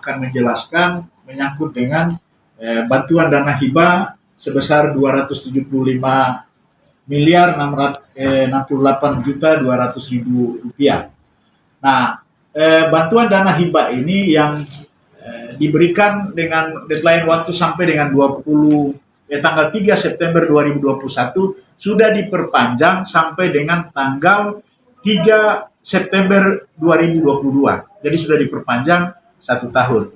akan menjelaskan menyangkut dengan bantuan dana hibah sebesar 275 miliar 668.200.000 rupiah. Nah, bantuan dana hibah ini yang diberikan dengan deadline waktu sampai dengan tanggal 3 September 2021 sudah diperpanjang sampai dengan tanggal 3 September 2022. Jadi sudah diperpanjang 1 tahun.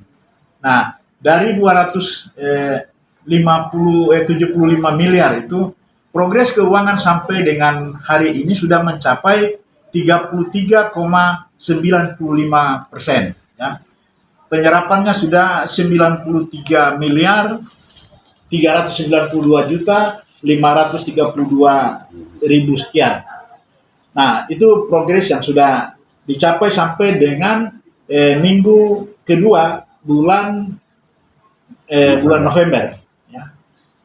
Nah, dari 75 miliar itu progres keuangan sampai dengan hari ini sudah mencapai 33,95%. Ya. Penyerapannya sudah 93 miliar 392.532.000 sekian. Nah, itu progres yang sudah dicapai sampai dengan minggu kedua bulan November, ya,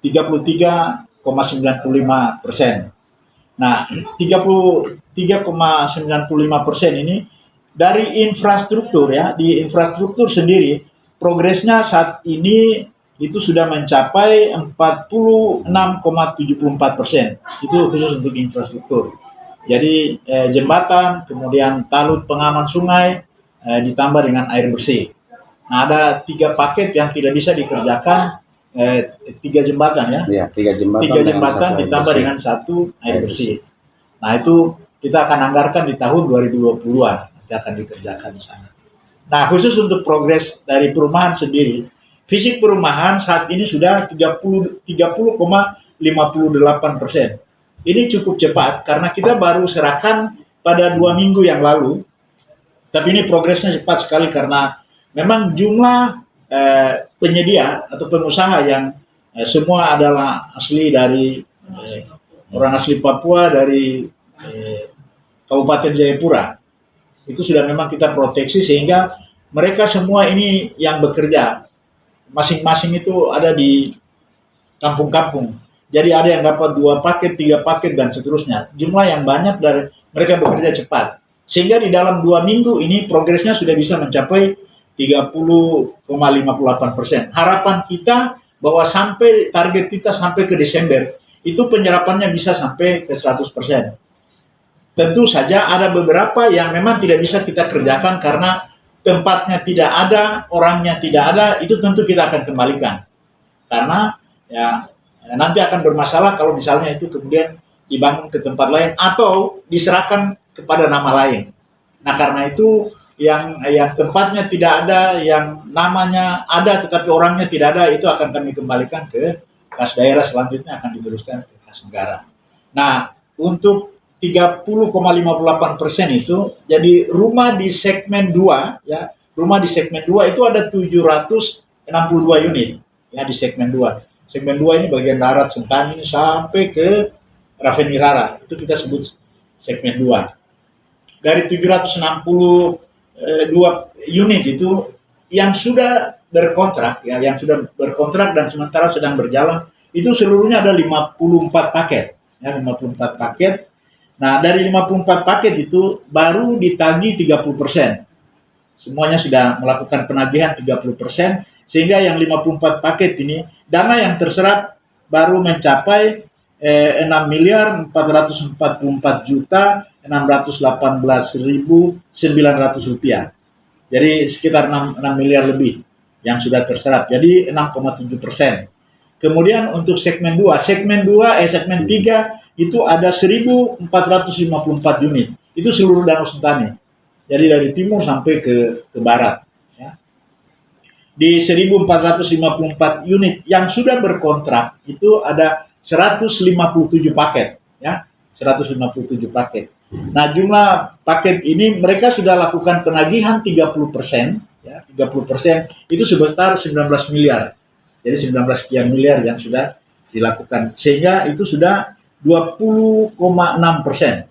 33,95%. Nah, 33,95% ini dari infrastruktur, ya, di infrastruktur sendiri progresnya saat ini itu sudah mencapai 46,74%. Itu khusus untuk infrastruktur. Jadi jembatan, kemudian talut pengaman sungai, ditambah dengan air bersih. Nah, ada 3 paket yang tidak bisa dikerjakan, 3 jembatan, ya. Iya, 3 jembatan ditambah dengan 1 air bersih. Nah, itu kita akan anggarkan di tahun 2020-an, nanti akan dikerjakan di sana. Nah, khusus untuk progres dari perumahan sendiri, fisik perumahan saat ini sudah 30,58%. Ini cukup cepat karena kita baru serahkan pada 2 minggu yang lalu. Tapi ini progresnya cepat sekali karena memang jumlah penyedia atau pengusaha yang semua adalah asli dari orang asli Papua dari Kabupaten Jayapura. Itu sudah memang kita proteksi sehingga mereka semua ini yang bekerja masing-masing itu ada di kampung-kampung. Jadi ada yang dapat 2 paket, 3 paket dan seterusnya. Jumlah yang banyak dari mereka bekerja cepat. Sehingga di dalam 2 minggu ini progresnya sudah bisa mencapai 30,58%. Harapan kita bahwa sampai target kita sampai ke Desember itu penyerapannya bisa sampai ke 100%. Tentu saja ada beberapa yang memang tidak bisa kita kerjakan karena tempatnya tidak ada, orangnya tidak ada, itu tentu kita akan kembalikan. Karena ya nanti akan bermasalah kalau misalnya itu kemudian dibangun ke tempat lain atau diserahkan kepada nama lain. Nah, karena itu yang tempatnya tidak ada, yang namanya ada tetapi orangnya tidak ada, itu akan kami kembalikan ke kas daerah, selanjutnya akan diteruskan ke kas negara. Nah, untuk 30,58% itu, jadi rumah di segmen 2, ya, rumah di segmen 2 itu ada 762 unit, ya, di segmen 2. Segmen 2 ini bagian darat Sentani sampai ke Ravenirara, itu kita sebut segmen 2. Dari 762 unit itu yang sudah berkontrak, ya, yang sudah berkontrak dan sementara sedang berjalan, itu seluruhnya ada 54 paket, ya, 54 paket. Nah, dari 54 paket itu baru ditagih 30%. Semuanya sudah melakukan penagihan 30%, sehingga yang 54 paket ini dana yang terserap baru mencapai 6.444.618.900 rupiah. Jadi sekitar 6 miliar lebih yang sudah terserap. Jadi 6,7%. Kemudian untuk segmen 2, segmen 3 itu ada 1.454 unit. Itu seluruh Danau Sentani. Jadi dari timur sampai ke barat. Ya. Di 1.454 unit yang sudah berkontrak itu ada 157 paket, ya, 157 paket. Nah, jumlah paket ini mereka sudah lakukan penagihan 30%, ya, 30% itu sebesar 19 miliar. Jadi 19 sekian miliar yang sudah dilakukan, sehingga itu sudah 20,6%,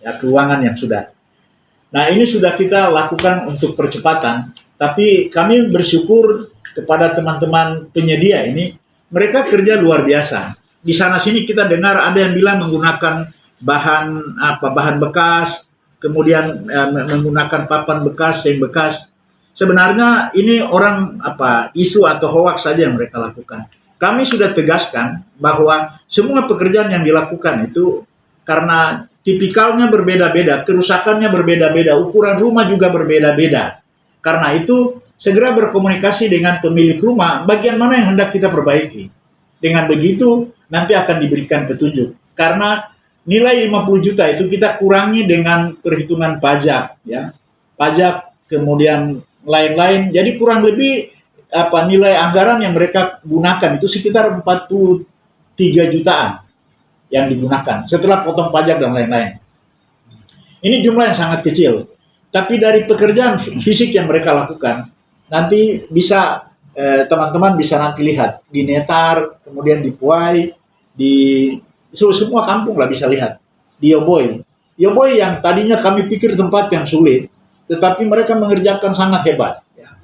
ya, keuangan yang sudah. Nah, ini sudah kita lakukan untuk percepatan, tapi kami bersyukur kepada teman-teman penyedia ini, mereka kerja luar biasa. Di sana sini kita dengar ada yang bilang menggunakan bahan bekas, kemudian menggunakan papan bekas, seng bekas, sebenarnya ini orang isu atau hoax saja yang mereka lakukan. Kami sudah tegaskan bahwa semua pekerjaan yang dilakukan itu karena tipikalnya berbeda-beda, kerusakannya berbeda-beda, ukuran rumah juga berbeda-beda. Karena itu segera berkomunikasi dengan pemilik rumah bagian mana yang hendak kita perbaiki. Dengan begitu nanti akan diberikan petunjuk. Karena nilai 50 juta itu kita kurangi dengan perhitungan pajak, ya. Pajak kemudian lain-lain. Jadi kurang lebih nilai anggaran yang mereka gunakan itu sekitar 43 jutaan yang digunakan setelah potong pajak dan lain-lain. Ini jumlah yang sangat kecil. Tapi dari pekerjaan fisik yang mereka lakukan, nanti bisa teman-teman bisa nanti lihat di Netar, kemudian di Puai, di semua kampung lah bisa lihat. Di Yoboy. Yoboy yang tadinya kami pikir tempat yang sulit, tetapi mereka mengerjakan sangat hebat. Ya.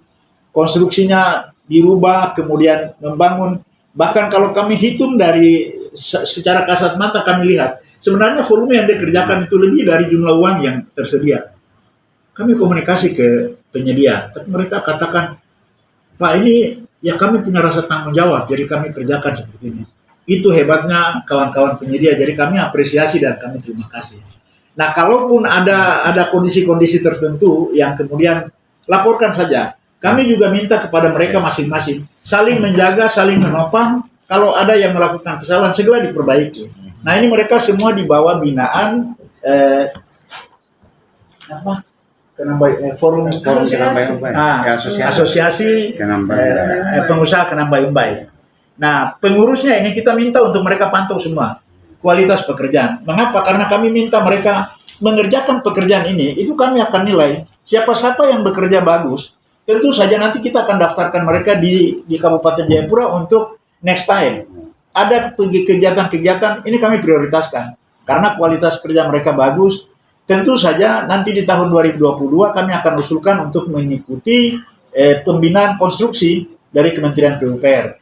Konstruksinya dirubah, kemudian membangun. Bahkan kalau kami hitung dari secara kasat mata kami lihat, sebenarnya volume yang dikerjakan itu lebih dari jumlah uang yang tersedia. Kami komunikasi ke penyedia, tapi mereka katakan, Pak ini ya kami punya rasa tanggung jawab, jadi kami kerjakan seperti ini. Itu hebatnya kawan-kawan penyedia, jadi kami apresiasi dan kami terima kasih. Nah, kalaupun ada kondisi-kondisi tertentu yang kemudian laporkan saja. Kami juga minta kepada mereka masing-masing saling menjaga, saling menopang. Kalau ada yang melakukan kesalahan segera diperbaiki. Nah, ini mereka semua di bawah binaan forum asosiasi pengusaha Kenambai Umbai. Nah, pengurusnya ini kita minta untuk mereka pantau semua kualitas pekerjaan. Mengapa? Karena kami minta mereka mengerjakan pekerjaan ini, itu kami akan nilai siapa-siapa yang bekerja bagus. Tentu saja nanti kita akan daftarkan mereka di Kabupaten Jayapura untuk next time. Ada kegiatan-kegiatan, ini kami prioritaskan. Karena kualitas kerja mereka bagus, tentu saja nanti di tahun 2022 kami akan usulkan untuk mengikuti pembinaan konstruksi dari Kementerian PUPR.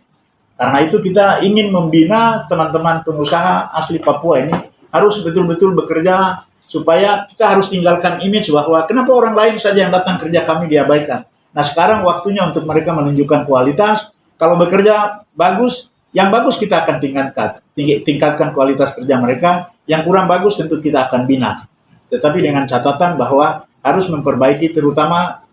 Karena itu kita ingin membina teman-teman pengusaha asli Papua ini harus betul-betul bekerja supaya kita harus tinggalkan image bahwa kenapa orang lain saja yang datang kerja kami diabaikan. Nah, sekarang waktunya untuk mereka menunjukkan kualitas. Kalau bekerja bagus, yang bagus kita akan tingkatkan kualitas kerja mereka. Yang kurang bagus tentu kita akan bina. Tetapi dengan catatan bahwa harus memperbaiki terutama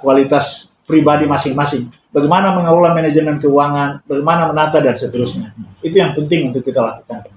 kualitas pribadi masing-masing. Bagaimana mengelola manajemen keuangan, bagaimana menata dan seterusnya. Itu yang penting untuk kita lakukan.